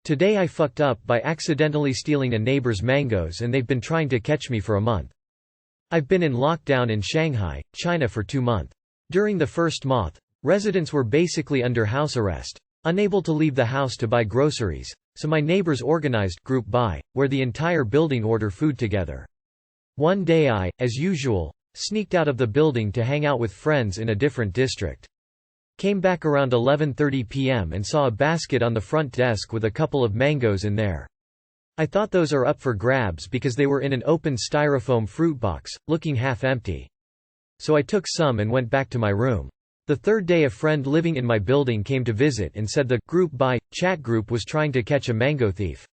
Today I fucked up by accidentally stealing a neighbor's mangoes and they've been trying to catch me for a month. I've been in lockdown in Shanghai, China for 2 months. During the first month, residents were basically under house arrest, unable to leave the house to buy groceries, so my neighbors organized group buy, where the entire building order food together. One day I, as usual, sneaked out of the building to hang out with friends in a different district. Came back around 11:30 p.m. and saw a basket on the front desk with a couple of mangoes in there. I thought those are up for grabs because they were in an open styrofoam fruit box, looking half empty. So I took some and went back to my room. The third day a friend living in my building came to visit and said the group buy chat group was trying to catch a mango thief.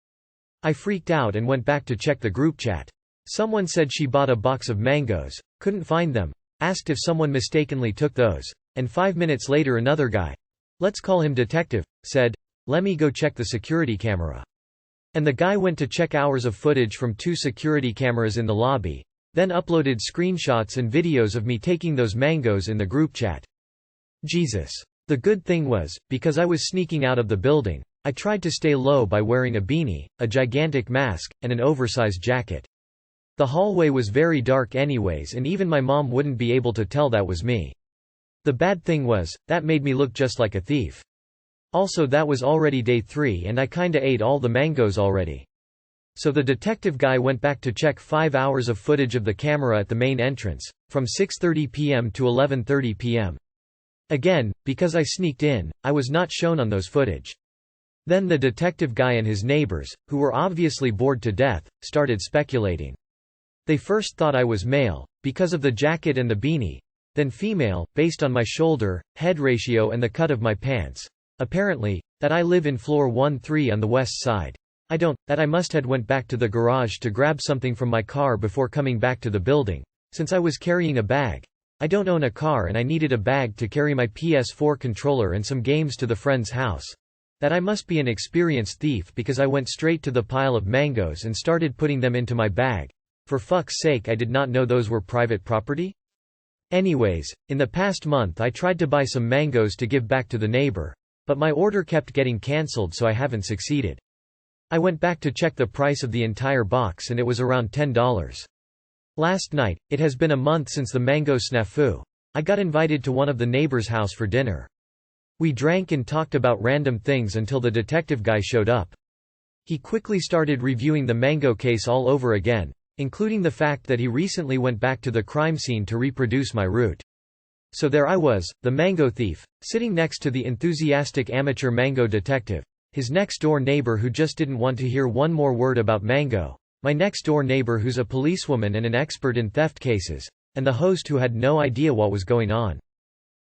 I freaked out and went back to check the group chat. Someone said she bought a box of mangoes, couldn't find them, asked if someone mistakenly took those, and 5 minutes later another guy, let's call him detective, said, "Let me go check the security camera." And the guy went to check hours of footage from 2 security cameras in the lobby, then uploaded screenshots and videos of me taking those mangoes in the group chat. Jesus. The good thing was, because I was sneaking out of the building, I tried to stay low by wearing a beanie, a gigantic mask, and an oversized jacket. The hallway was very dark anyways and even my mom wouldn't be able to tell that was me. The bad thing was, that made me look just like a thief. Also that was already day 3 and I kinda ate all the mangoes already. So the detective guy went back to check 5 hours of footage of the camera at the main entrance, from 6:30 p.m. to 11:30 p.m. Again, because I sneaked in, I was not shown on those footage. Then the detective guy and his neighbors, who were obviously bored to death, started speculating. They first thought I was male, because of the jacket and the beanie, then female, based on my shoulder, head ratio and the cut of my pants. Apparently, that I live in floor 1-3 on the west side. I don't, that I must had went back to the garage to grab something from my car before coming back to the building, since I was carrying a bag. I don't own a car and I needed a bag to carry my PS4 controller and some games to the friend's house. That I must be an experienced thief because I went straight to the pile of mangoes and started putting them into my bag. For fuck's sake, I did not know those were private property? Anyways, in the past month I tried to buy some mangoes to give back to the neighbor, but my order kept getting cancelled so I haven't succeeded. I went back to check the price of the entire box and it was around $10. Last night, it has been a month since the mango snafu. I got invited to one of the neighbor's house for dinner. We drank and talked about random things until the detective guy showed up. He quickly started reviewing the mango case all over again, including the fact that he recently went back to the crime scene to reproduce my route. So there I was, the mango thief, sitting next to the enthusiastic amateur mango detective, his next-door neighbor who just didn't want to hear one more word about mango, my next-door neighbor who's a policewoman and an expert in theft cases, and the host who had no idea what was going on.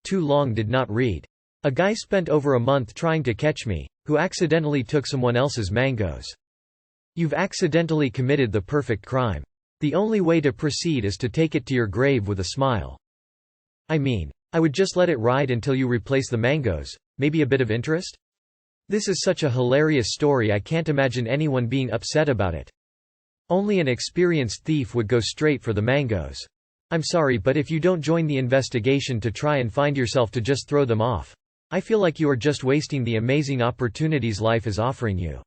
Too long did not read. A guy spent over a month trying to catch me, who accidentally took someone else's mangoes. You've accidentally committed the perfect crime. The only way to proceed is to take it to your grave with a smile. I mean, I would just let it ride until you replace the mangoes, maybe a bit of interest? This is such a hilarious story I can't imagine anyone being upset about it. Only an experienced thief would go straight for the mangoes. I'm sorry, but if you don't join the investigation to try and find yourself to just throw them off, I feel like you are just wasting the amazing opportunities life is offering you.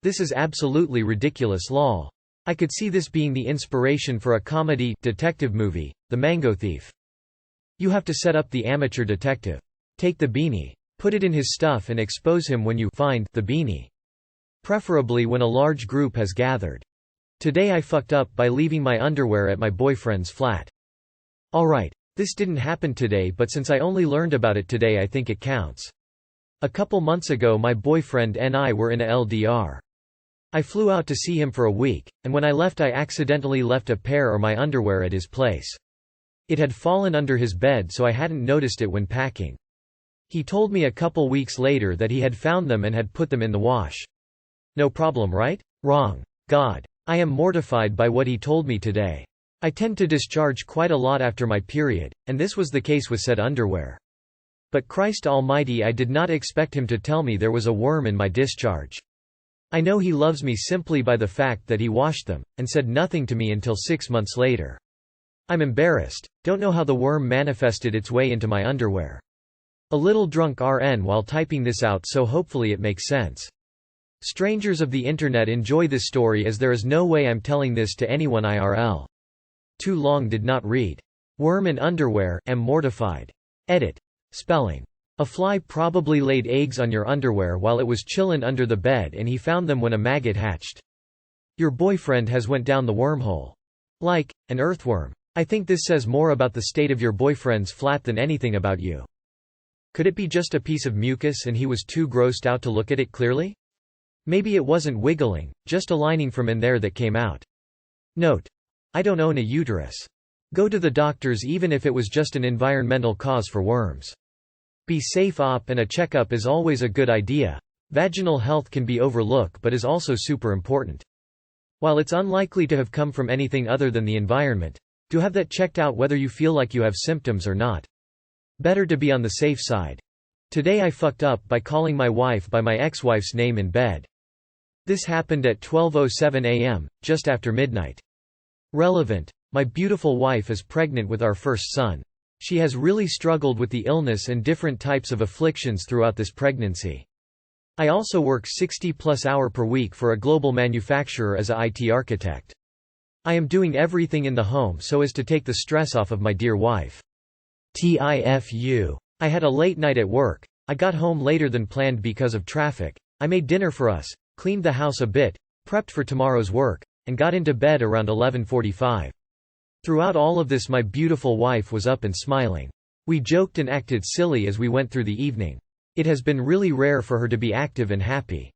This is absolutely ridiculous lol. I could see this being the inspiration for a comedy detective movie, The Mango Thief. You have to set up the amateur detective. Take the beanie. Put it in his stuff and expose him when you find the beanie. Preferably when a large group has gathered. Today I fucked up by leaving my underwear at my boyfriend's flat. Alright, this didn't happen today, but since I only learned about it today I think it counts. A couple months ago my boyfriend and I were in a LDR. I flew out to see him for a week, and when I left I accidentally left a pair of my underwear at his place. It had fallen under his bed so I hadn't noticed it when packing. He told me a couple weeks later that he had found them and had put them in the wash. No problem, right? Wrong. God. I am mortified by what he told me today. I tend to discharge quite a lot after my period, and this was the case with said underwear. But Christ Almighty, I did not expect him to tell me there was a worm in my discharge. I know he loves me simply by the fact that he washed them, and said nothing to me until 6 months later. I'm embarrassed. Don't know how the worm manifested its way into my underwear. A little drunk RN while typing this out, so hopefully it makes sense. Strangers of the internet enjoy this story as there is no way I'm telling this to anyone IRL. Too long did not read. Worm in underwear, am mortified. Edit. Spelling. A fly probably laid eggs on your underwear while it was chillin' under the bed and he found them when a maggot hatched. Your boyfriend has went down the wormhole. Like, an earthworm. I think this says more about the state of your boyfriend's flat than anything about you. Could it be just a piece of mucus and he was too grossed out to look at it clearly? Maybe it wasn't wiggling, just a lining from in there that came out. Note. I don't own a uterus. Go to the doctors even if it was just an environmental cause for worms. Be safe op, and a checkup is always a good idea. Vaginal health can be overlooked but is also super important. While it's unlikely to have come from anything other than the environment, do have that checked out whether you feel like you have symptoms or not. Better to be on the safe side. Today I fucked up by calling my wife by my ex-wife's name in bed. This happened at 12:07 a.m., just after midnight. Relevant. My beautiful wife is pregnant with our first son. She has really struggled with the illness and different types of afflictions throughout this pregnancy. I also work 60+ hours per week for a global manufacturer as a IT architect. I am doing everything in the home so as to take the stress off of my dear wife. TIFU. I had a late night at work. I got home later than planned because of traffic. I made dinner for us, cleaned the house a bit, prepped for tomorrow's work, and got into bed around 11:45. Throughout all of this my beautiful wife was up and smiling. We joked and acted silly as we went through the evening. It has been really rare for her to be active and happy.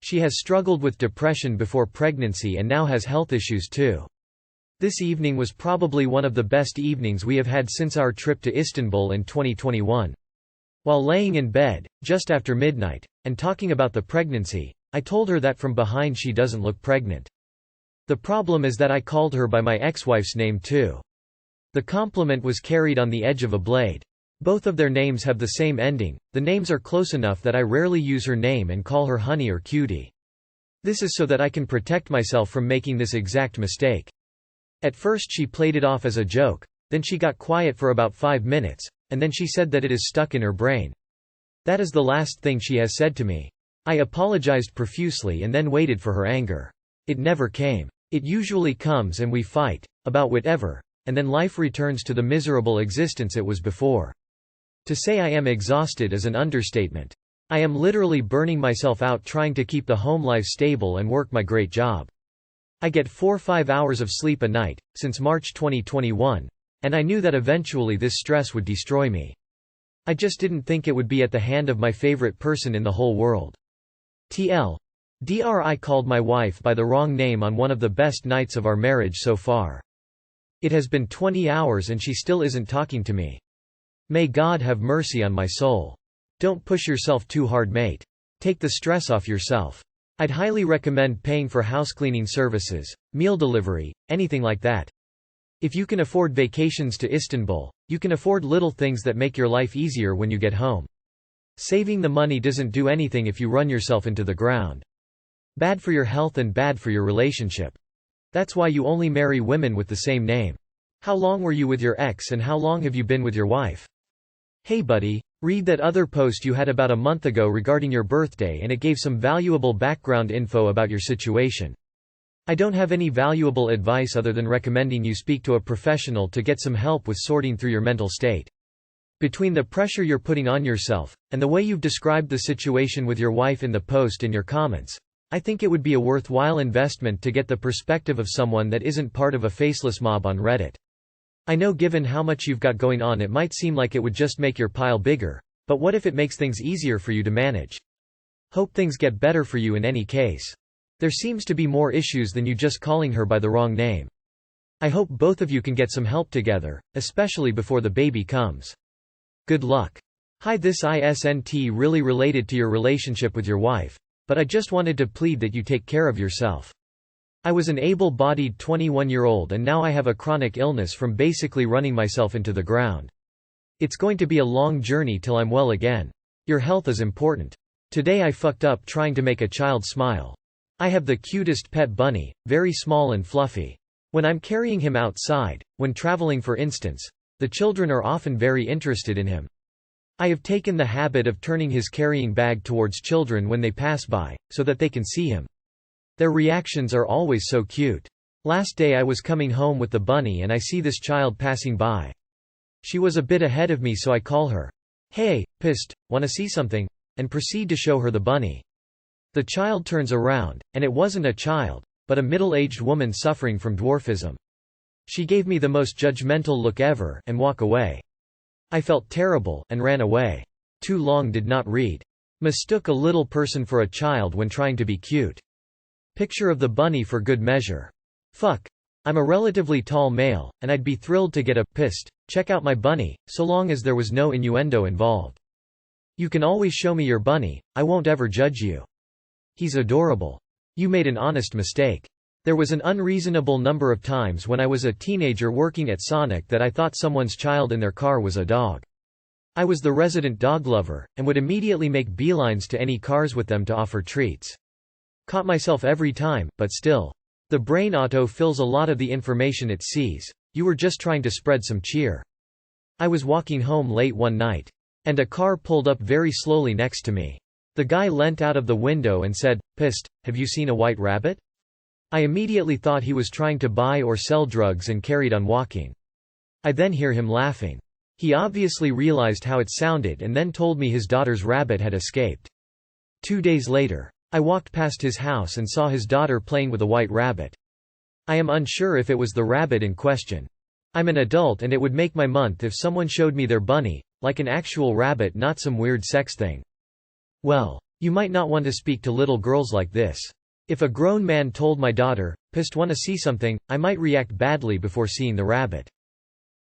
She has struggled with depression before pregnancy and now has health issues too. This evening was probably one of the best evenings we have had since our trip to Istanbul in 2021. While laying in bed, just after midnight, and talking about the pregnancy, I told her that from behind she doesn't look pregnant. The problem is that I called her by my ex-wife's name too. The compliment was carried on the edge of a blade. Both of their names have the same ending. The names are close enough that I rarely use her name and call her honey or cutie. This is so that I can protect myself from making this exact mistake. At first she played it off as a joke, then she got quiet for about 5 minutes, and then she said that it is stuck in her brain. That is the last thing she has said to me. I apologized profusely and then waited for her anger. It never came. It usually comes and we fight, about whatever, and then life returns to the miserable existence it was before. To say I am exhausted is an understatement. I am literally burning myself out trying to keep the home life stable and work my great job. I get 4–5 hours of sleep a night, since March 2021, and I knew that eventually this stress would destroy me. I just didn't think it would be at the hand of my favorite person in the whole world. I called my wife by the wrong name on one of the best nights of our marriage so far. It has been 20 hours and she still isn't talking to me. May God have mercy on my soul. Don't push yourself too hard, mate. Take the stress off yourself. I'd highly recommend paying for housecleaning services, meal delivery, anything like that. If you can afford vacations to Istanbul, you can afford little things that make your life easier when you get home. Saving the money doesn't do anything if you run yourself into the ground. Bad for your health and bad for your relationship. That's why you only marry women with the same name. How long were you with your ex and how long have you been with your wife? Hey buddy, read that other post you had about a month ago regarding your birthday and it gave some valuable background info about your situation. I don't have any valuable advice other than recommending you speak to a professional to get some help with sorting through your mental state. Between the pressure you're putting on yourself, and the way you've described the situation with your wife in the post and your comments, I think it would be a worthwhile investment to get the perspective of someone that isn't part of a faceless mob on Reddit. I know given how much you've got going on it might seem like it would just make your pile bigger, but what if it makes things easier for you to manage? Hope things get better for you in any case. There seems to be more issues than you just calling her by the wrong name. I hope both of you can get some help together, especially before the baby comes. Good luck. Hi, this isn't really related to your relationship with your wife, but I just wanted to plead that you take care of yourself. I was an able-bodied 21-year-old and now I have a chronic illness from basically running myself into the ground. It's going to be a long journey till I'm well again. Your health is important. Today I fucked up trying to make a child smile. I have the cutest pet bunny, very small and fluffy. When I'm carrying him outside, when traveling for instance, the children are often very interested in him. I have taken the habit of turning his carrying bag towards children when they pass by, so that they can see him. Their reactions are always so cute. Last day I was coming home with the bunny and I see this child passing by. She was a bit ahead of me, so I call her, "Hey, psst, wanna see something?" and proceed to show her the bunny. The child turns around, and it wasn't a child, but a middle-aged woman suffering from dwarfism. She gave me the most judgmental look ever and walk away. I felt terrible, and ran away. Too long did not read. Mistook a little person for a child when trying to be cute. Picture of the bunny for good measure. Fuck. I'm a relatively tall male, and I'd be thrilled to get a pissed, check out my bunny, so long as there was no innuendo involved. You can always show me your bunny, I won't ever judge you. He's adorable. You made an honest mistake. There was an unreasonable number of times when I was a teenager working at Sonic that I thought someone's child in their car was a dog. I was the resident dog lover, and would immediately make beelines to any cars with them to offer treats. Caught myself every time, but still. The brain auto-fills a lot of the information it sees. You were just trying to spread some cheer. I was walking home late one night. And a car pulled up very slowly next to me. The guy leant out of the window and said, "Psst, have you seen a white rabbit?" I immediately thought he was trying to buy or sell drugs and carried on walking. I then hear him laughing. He obviously realized how it sounded and then told me his daughter's rabbit had escaped. 2 days later, I walked past his house and saw his daughter playing with a white rabbit. I am unsure if it was the rabbit in question. I'm an adult and it would make my month if someone showed me their bunny, like an actual rabbit, not some weird sex thing. Well, you might not want to speak to little girls like this. If a grown man told my daughter, "Psst, wanna see something," I might react badly before seeing the rabbit.